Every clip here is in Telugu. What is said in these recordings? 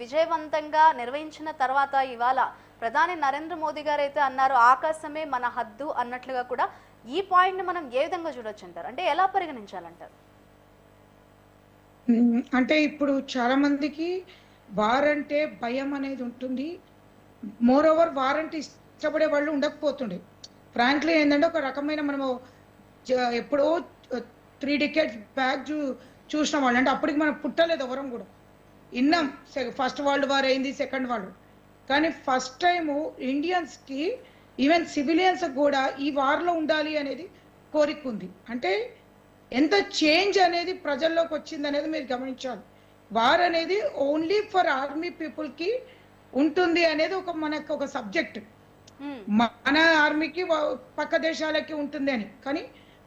విజయవంతంగా నిర్వహించిన తర్వాత ఇవాళ ప్రధాని నరేంద్ర మోదీ గారు అయితే అన్నారు ఆకాశమే మన హద్దు అన్నట్లుగా కూడా ఈ పాయింట్ ని మనం ఏ విధంగా చూడొచ్చు అంటారు? అంటే ఎలా పరిగణించాలంటారు? అంటే ఇప్పుడు చాలా మందికి వార్ అంటే భయం అనేది ఉంటుంది. మోర్ ఓవర్ వార్ అంటే ఇష్టపడే వాళ్ళు ఉండకపోతుండే. ఫ్రాంక్లీ ఏంటంటే ఒక రకమైన మనము ఎప్పుడో 3 decades బ్యాక్ చూసిన వాళ్ళు, అంటే అప్పటికి మనం పుట్టలేదు ఎవరం కూడా. ఇన్నాం ఫస్ట్ వరల్డ్ వార్ అయింది, సెకండ్ వరల్డ్. కానీ ఫస్ట్ టైము ఇండియన్స్కి ఈవెన్ సివిలియన్స్ కూడా ఈ వార్లో ఉండాలి అనేది కోరిక ఉంది. అంటే ఎంత చేంజ్ అనేది ప్రజల్లోకి వచ్చింది అనేది మీరు గమనించాలి. వార్ అనేది ఓన్లీ ఫర్ ఆర్మీ పీపుల్కి ఉంటుంది అనేది మనకు ఒక సబ్జెక్ట్. మన ఆర్మీకి పక్క దేశాలకి ఉంటుంది అని. కానీ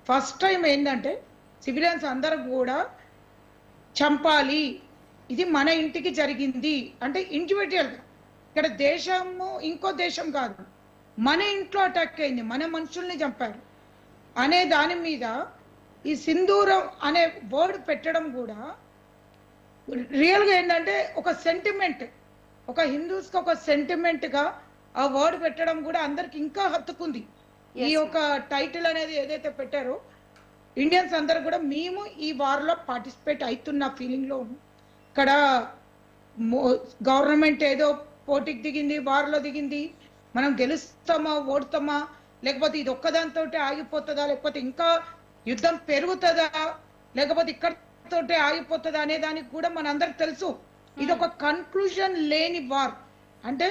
ఫస్ట్ టైం ఏంటంటే సివిలియన్స్ అందరూ కూడా చంపాలి, ఇది మన ఇంటికి జరిగింది అంటే ఇండివిజువల్గా, ఇక్కడ దేశము ఇంకో దేశం కాదు, మన ఇంట్లో అటాక్ అయింది, మన మనుషుల్ని చంపారు అనే దాని మీద ఈ సింధూరం అనే వర్డ్ పెట్టడం కూడా రియల్గా ఏంటంటే ఒక సెంటిమెంట్, ఒక హిందూస్కి ఒక సెంటిమెంట్గా ఆ వర్డ్ పెట్టడం కూడా అందరికి ఇంకా హత్తుకుంది. ఈ యొక్క టైటిల్ అనేది ఏదైతే పెట్టారో ఇండియన్స్ అందరు కూడా మేము ఈ వార్లో పార్టిసిపేట్ అవుతున్న ఫీలింగ్లో ఉన్నాం. ఇక్కడ గవర్నమెంట్ ఏదో పోటీకి దిగింది, వార్లో దిగింది, మనం గెలుస్తామా ఓడుతామా, లేకపోతే ఇది ఒక్కదానితో ఆగిపోతుందా, లేకపోతే ఇంకా యుద్ధం పెరుగుతుందా, లేకపోతే ఇక్కడతోటే ఆగిపోతుందా అనే దానికి కూడా మనందరికి తెలుసు. ఇది ఒక కన్క్లూజన్ లేని వార్. అంటే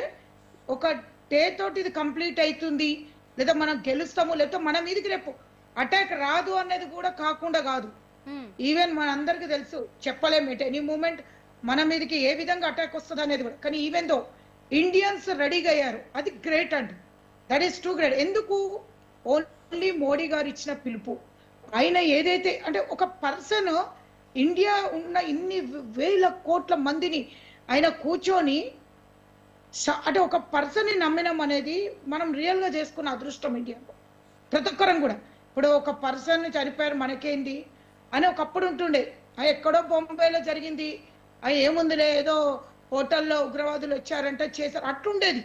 ఒక డే తోటి ఇది కంప్లీట్ అవుతుంది, లేదా మనం గెలుస్తాము, లేకపోతే మన మీదకి రేపు అటాక్ రాదు అనేది కూడా కాకుండా కాదు. ఈవెన్ మన అందరికి తెలుసు, చెప్పలేము ఎట్ ఎనీ మూమెంట్ మన మీదకి ఏ విధంగా అటాక్ వస్తుంది అనేది కూడా. కానీ ఈవెన్ దో ఇండియన్స్ రెడీగా అయ్యారు, అది గ్రేట్ అండి. That is two great. ఎందుకు? ఓన్లీ మోడీ గారు ఇచ్చిన పిలుపు. ఆయన ఏదైతే అంటే ఒక పర్సన్ ఇండియా ఉన్న ఇన్ని వేల కోట్ల మందిని ఆయన కూర్చొని అంటే ఒక పర్సన్ని నమ్మినం అనేది మనం రియల్గా చేసుకున్న అదృష్టం ఇండియాలో ప్రతి ఒక్కరం కూడా. ఇప్పుడు ఒక పర్సన్ చనిపోయారు మనకేంది అని ఒకప్పుడు ఉంటుండే, ఎక్కడో బొంబాయిలో జరిగింది, ఏముందిలే ఏదో హోటల్లో ఉగ్రవాదులు వచ్చారంటే చేశారు అట్లుండేది.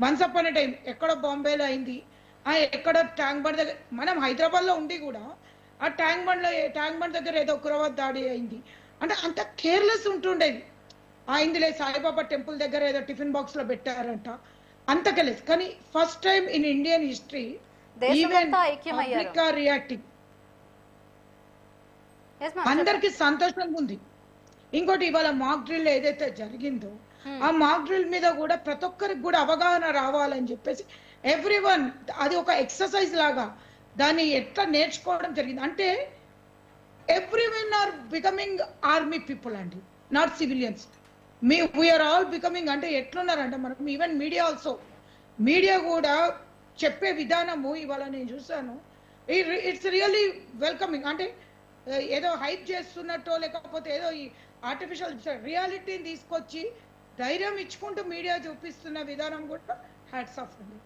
వన్స్ అపాన్ ఎ టైం ఎక్కడో బాంబేలో అయింది, ఎక్కడో ట్యాంక్ బండ్ దగ్గర, మనం హైదరాబాద్లో ఉండి కూడా ఆ ట్యాంక్ బండ్ దగ్గర ఏదో ఉగ్రవాద దాడి అయింది అంటే అంత కేర్లెస్ ఉంటుండేది. అయిందిలే సాయిబాబా టెంపుల్ దగ్గర ఏదో టిఫిన్ బాక్స్ లో పెట్టారంట, అంత కేర్లెస్. కానీ first time in Indian history reacting అందరికి సంతోషంగా ఉంది. ఇంకోటి ఇవాళ మాక్ డ్రిల్ ఏదైతే జరిగిందో ఆ మాక్ డ్రిల్ మీద కూడా ప్రతి ఒక్కరికి కూడా అవగాహన రావాలని చెప్పేసి ఎవ్రీవన్ అది ఒక ఎక్సర్సైజ్ లాగా దాన్ని ఎట్లా నేర్చుకోవడం జరిగింది. అంటే everyone are becoming army people అండి, not civilians. We are all becoming. అంటే ఎట్లున్నారంటే మనం ఈవెన్ మీడియా ఆల్సో, మీడియా కూడా చెప్పే విధానము ఇవాళ నేను చూసాను, ఇట్స్ రియల్లీ వెల్కమింగ్. అంటే ఏదో హైప్ చేస్తున్నట్టో లేకపోతే ఏదో ఈ ఆర్టిఫిషియల్ రియాలిటీని తీసుకొచ్చి ధైర్యం ఇచ్చుకుంటూ మీడియా చూపిస్తున్న విధానం కూడా హ్యాట్స్ ఆఫ్ అండి.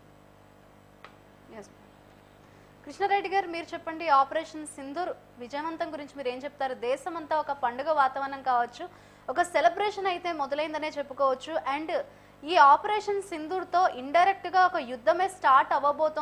కృష్ణారెడ్డి గారు మీరు చెప్పండి, ఆపరేషన్ సింధూర్ విజయవంతం గురించి మీరు ఏం చెప్తారు? దేశమంతా ఒక పండుగ వాతావరణం కావచ్చు, ఒక సెలబ్రేషన్ అయితే మొదలైందనే చెప్పుకోవచ్చు. అండ్ ఈ ఆపరేషన్ సింధూర్తో ఇండైరెక్ట్ గా ఒక యుద్ధమే స్టార్ట్ అవ్వబోతోంది.